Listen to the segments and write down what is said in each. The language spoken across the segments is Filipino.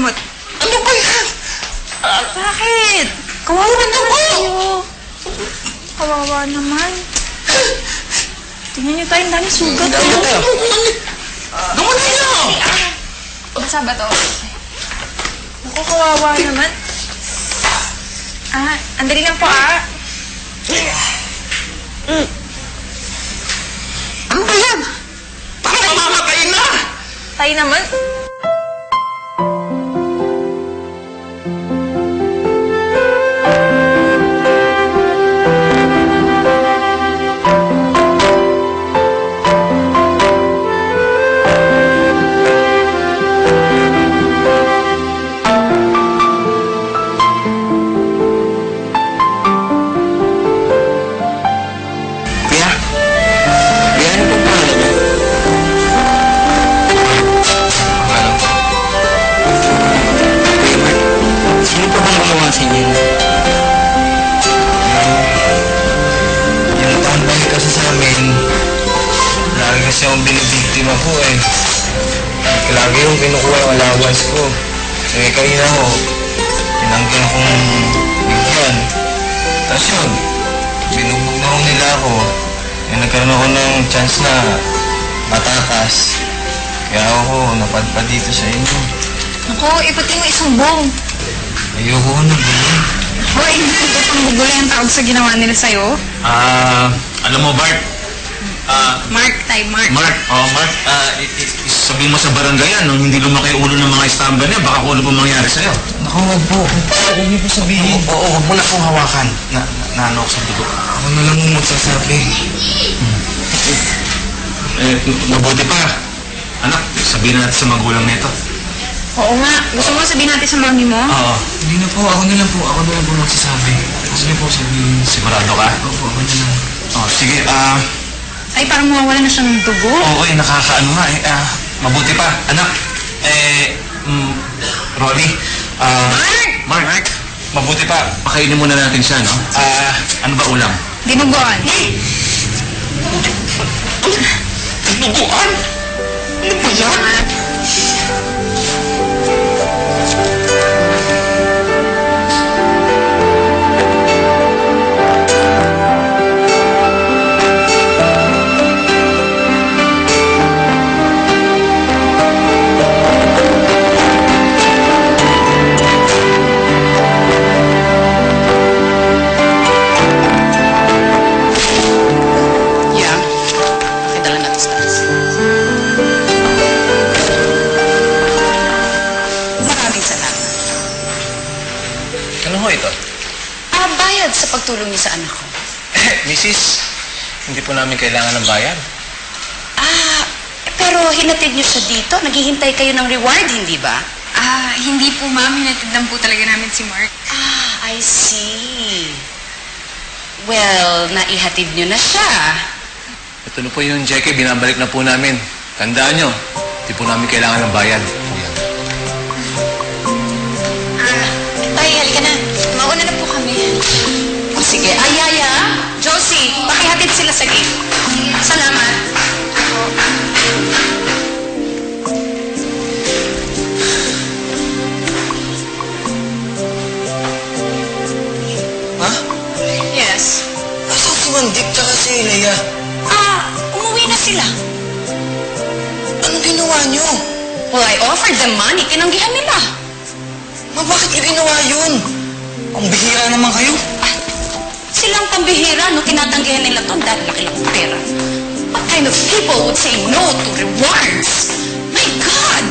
gamot. Ano ba yan? Bakit? Kawawa naman kayo. Kawawa naman. Tingnan niyo tayo, dami sugat. Gamot niyo! Basa ba to? Naku, kawawa naman. Andali lang po, Ano ba yan? Parang mamamatay na! Tayo naman. Kasi akong binibiktima ko eh. Lagi yung kinukuha yung allowance ko. Eh, kanina ko, tinanggihan kong bigyan. Tapos yun, binugbog na ko nila ako. Eh, nagkaroon ako ng chance na matakas. Kaya ako, napadpad dito sa inyo. Naku, ipati mo isang bong. Ayoko ko na bumili. Hoy, hindi ko pang bugulay ang tawag sa ginawa nila sa'yo. Alam mo, Bart? Mark, Mark. Mark, sabihin mo sa barangayan, nung hindi lumaki ulo ng mga istamba niya, baka kung ano pa mangyari sa'yo. Naku, wag po. Huwag niyo po sabihin. Oo, huwag mo na pong hawakan. Naano ako sa dugo. Ako na lang mo magsasabi. Mabuti pa. Anak, sabihin natin sa magulang nito. Oo nga. Gusto mo sabihin natin sa mami mo? Oo. Hindi na po, ako na lang po. Ako na lang po magsasabi. Ako na po sabihin. Sigurado ka? Opo, ako na lang. Sige, Ay, parang mawawala na siya ng dugo. Oo, nakakaano nga eh. Mabuti pa. Anak, Rolly, Mark, mabuti pa. Pakainin muna natin siya, no? Ano ba ulam? Dinuguan. Dinuguan? Ano ba yan? Bayad sa pagtulong niyo sa anak ko. Mrs., hindi po namin kailangan ng bayad. Pero hinatid niyo siya dito. Naghihintay kayo ng reward, hindi ba? Hindi po, ma'am. Hinatid lang po talaga namin si Mark. I see. Well, naihatid niyo na siya. Ito na po yung cheque, binabalik na po namin. Tandaan nyo, hindi po namin kailangan ng bayad. Tay, halika na. Mauna na po kami. O sige, Ayaya, Josie, pakihatid sila sa gate. Salamat. Ha? Yes. Nasaan si Mandik tsaka si Leia? Umuwi na sila. Anong ginawa nyo? Well, I offered them money. Tinanggihan nila. Bakit nyo ginawa yun? Ang bihira naman kayo. Silang pambihira, no? Tinatanggihan nila to dahil laki lang pera. What kind of people would say no to rewards? My God!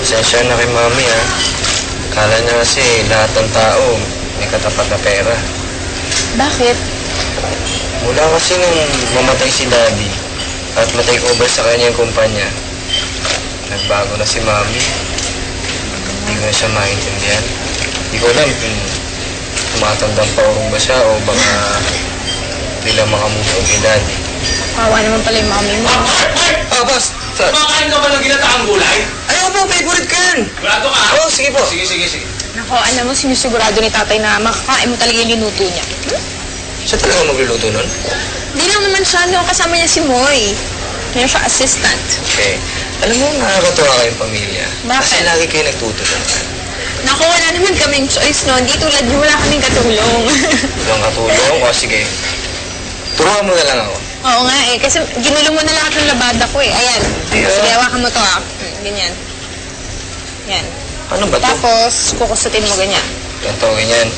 Pasensya na kay Mami, ha? Akala niya kasi lahat ng tao may katapat na pera. Bakit? Mula kasi nung mamatay si Daddy at matake over sa kanya yung kumpanya, nagbago na si Mami. Hindi ko na siya maintindihan. Hindi ko alam kung tumatandang paurong ba siya o baka hindi lang makamove ang edad. Kawa naman pala yung mami mo. Boss! Sir. Kumakain ka ba ng ginataang gulay? Ayaw po, favorite ka yan! Sigurado ka? Oo, sige po. Sige. Nako, alam mo, sinusigurado ni tatay na makakain mo talaga yung linuto niya. Siya talaga magluluto nun? Hindi lang naman siya, no? Kasama niya si Moy. Ngayon siya assistant. Okay. Alam mo, nakakatuwa kayong pamilya. Bakit? Kasi lagi kayo nagtutulungan. Naku, wala naman kaming choice, no? Di tulad niyo, wala kaming katulong. Walang katulong. O, sige. Turuan mo na lang ako. Oo nga eh, kasi ginulo mo na lahat ng labada ko eh. Ayan. Yeah. Sige, hawakan mo to ah. Ganyan. Yan. Ano ba to? Tapos, kukusutin mo ganyan. Ganito, ganyan.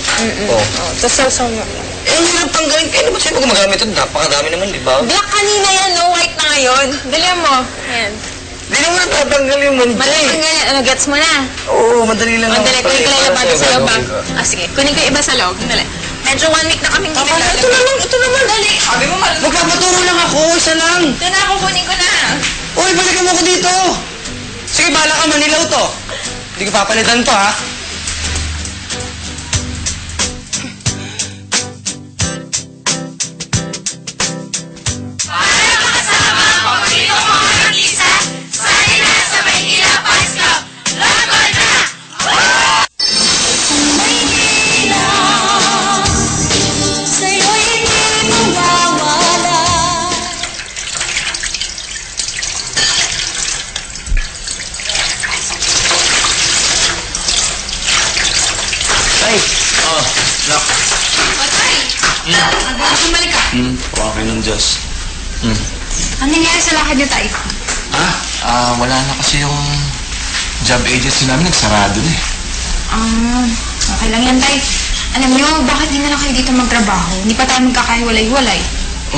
Oh. Oh, tapos sausaw mo. Eh, ang hirap tanggalin. Kaya naman sa'yo pag gumagamit ito? Napakadami naman, di ba? Black kanina yan, no? White na ngayon. Dali mo. Ayan. Di naman natatanggal yung mancha Malamang ganyan. Ano, gets mo na? Oo, madali lang. Mandali, kunin ko lang yung labada sa iyo ba? Gagawin ko. Ah, sige. Kunin ko yung iba sa loob. Dali. Medyo 1 week na kaming hindi naglalagay. Ito naman. Dali. Sabi mo, Magpapaturo lang ako, isa lang. ito na ako, kunin ko na. Uy, balikan mo ko dito. Sige, bahala ka, manilaw to. Hindi ko papalitan to, ha? Sa'yo'y hindi mawawala. Ay, lock. Patay. Bumalik ka. Okay ng Diyos. Ano nangyari sa lakad niyo, Tay? Wala na kasi yung job agency namin nagsarado na eh. Okay lang yan, Tay. Alam niyo, bakit di na lang kayo dito magtrabaho? Hindi pa tayo magkakahiwalay-hiwalay.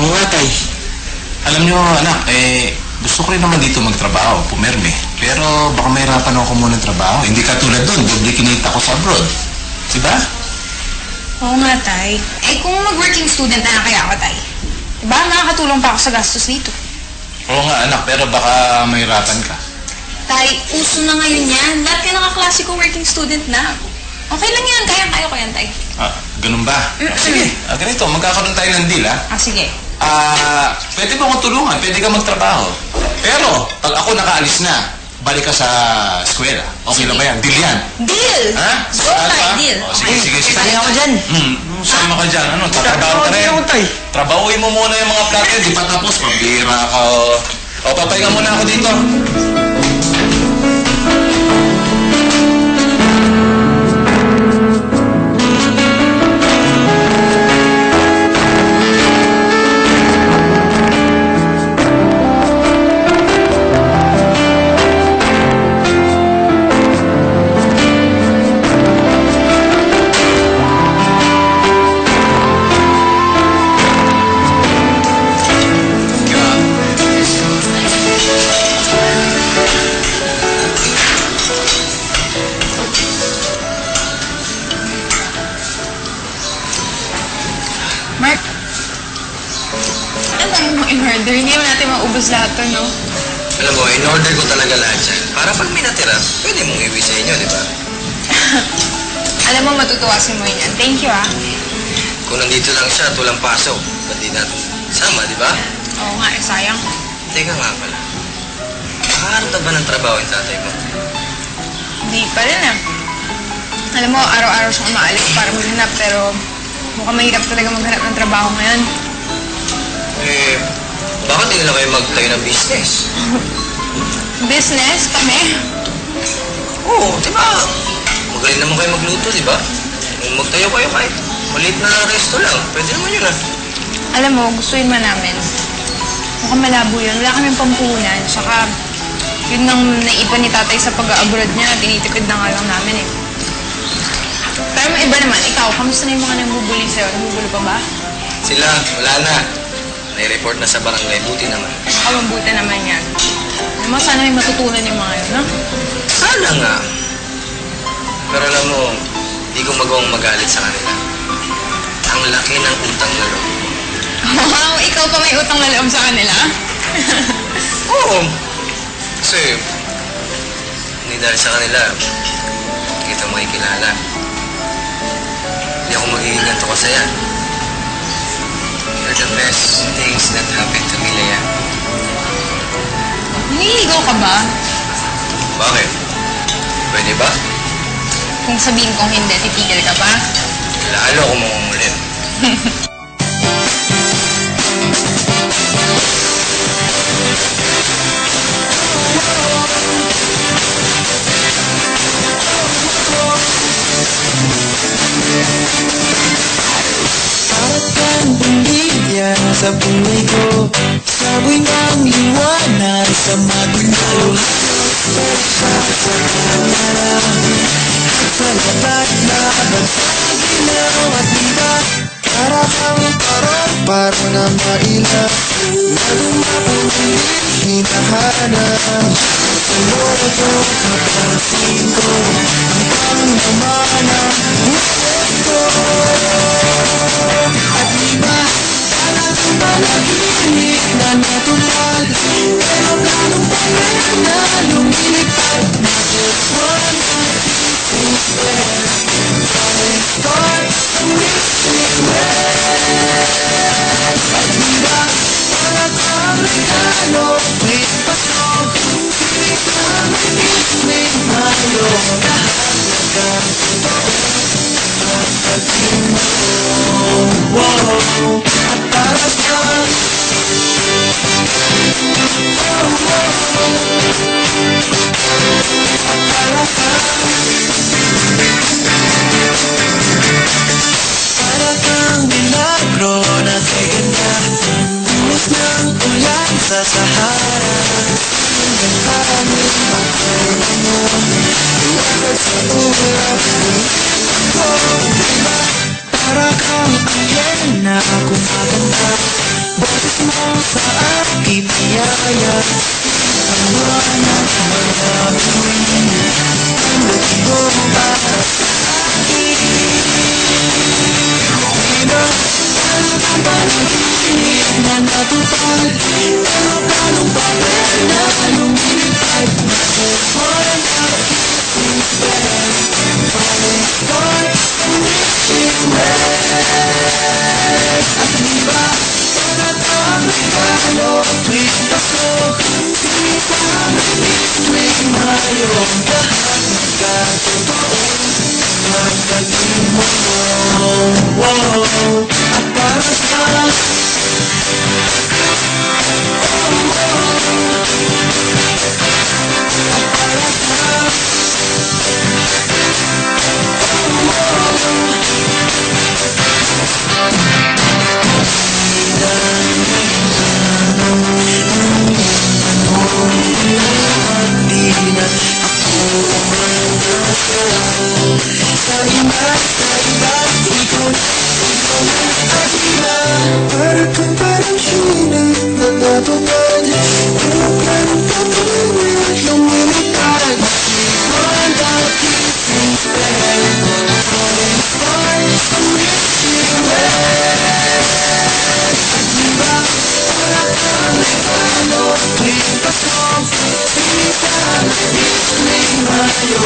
Oo nga, tay. Alam nyo, anak, gusto ko rin naman dito magtrabaho, pumirme. Pero baka mahirapan ako muna ng trabaho. Hindi ka tulad doon, doble kinita ko sa abroad. Diba? Oo nga, Tay. Eh, kung mag-working student na lang kaya ako, Tay. Diba, makakatulong pa ako sa gastos dito. Oo nga, anak, pero baka mahirapan ka. Tay, uso na ngayon yan. Lahat ka nakaklase ko working student na. Okay lang yan. Kaya ko yan, Tay. Ganun ba? Sige, ganito, magkakaroon tayo ng deal, ha? Sige. Pwede mo akong tulungan, pwede ka magtrabaho. Pero, pag ako nakaalis na, balik ka sa eskwela. Okay lang ba yan? Deal yan. Deal! Ha? Go, Tay, deal. Sige. Tali ako dyan. Sama ka dyan. Ano, tatrabaho ka rin. Tay. Trabahuin mo muna yung mga plato, di pa tapos, pambira ka. O, papay ka muna ako dito. Mark, ano tayo mo in-order? Hindi naman natin maubos lahat to, no? Alam mo, in-order ko talaga lahat yan. Para pag may natira, pwede mong iwi sa inyo, di ba? Alam mo, matutuwa si Moy niyan. Thank you, ah. Kung nandito lang siya, tulang pasok. Ba't di natin sama, di ba? Oo nga, eh, sayang. Teka nga pala. Nakaharap na ba ng trabaho yung tatay mo? Hindi pa rin, ah. Alam mo, araw-araw siyang umaalis para maghanap, pero mukhang mahirap talaga maghanap ng trabaho ngayon. Eh, bakit hindi na kayo magtayo ng business? Business kami? Oo, di ba? Magaling naman kayo magluto, di ba? Kung magtayo kayo kahit maliit na resto lang, pwede naman yun, ah. Alam mo, gustuin man namin. Mukhang malabo yun. Wala kaming pampuhunan. Saka, yun nang naipan ni tatay sa pag-abroad niya. Tinitipid na nga lang namin eh. Pero may iba naman. Ikaw, kamusta na yung mga nambubuli sa'yo? Nambubulo pa ba? Sila, wala na. Nai-report na sa barangay, buti naman. Mabuti naman yan. Alam mo, sana may matutunan yung mga yun, no? Sana nga. Pero alam mo, hindi ko magawang magalit sa kanila. Ang laki ng utang na loob. Wow, ikaw pa may utang na loob sa kanila? Oo. Kasi, hindi dahil sa kanila, kita makikilala. Hindi ako ako magiging ganito kasaya. You're the best things that happened to me, Leia. Nililigaw ka ba? Bakit? Pwede ba? Kung sabihin kong hindi, titigil ka ba? Lalo ako mangungulit. Para kang bumilya sa buhay ko, saboy ng liwanag sa magundalo. Sa labat na nagsaginaw at diba, para kang paro na mailap, na lumapong hinahanap. Tumuro ko, kapansin ko, ang pangmamana, buhay ko. At diba, talagang panaginip na natulad, pero lalong pangalan na lumilipad. Na just one night, instead, falling start a mystic red. At diba, para kang regalo, may pasok, pilit na may biswing mayo. Lahat nagkatotoo, pagdating mo. Wow, at para sa para kang milagro na kaganda, buwas ng ulan sa Sahara. Hanggang kami magkaroon mo, iwanan sa ulap ko, diba? Para kang anghel na kumaganda, boses mo sa aking biyaya. Ang liwanag malamin, ang latigo para sa akin. Diba, talagang panaginip na natupad, pero lalong papel na lumilipad. Na just one night instead, falling start a mystic red. At diba, para kang regalo, tuwing pasok, pilit na may biswing mayo. Lahat nagkatotoo, pagdating mo. Wow, at para sa para kang parang sinag na natupad, pero parang papunod lumilipad. One that is instead, falling stars a mystic red. At diba, para kang regalo, tuwing pasok, pilit na may biswing mayo.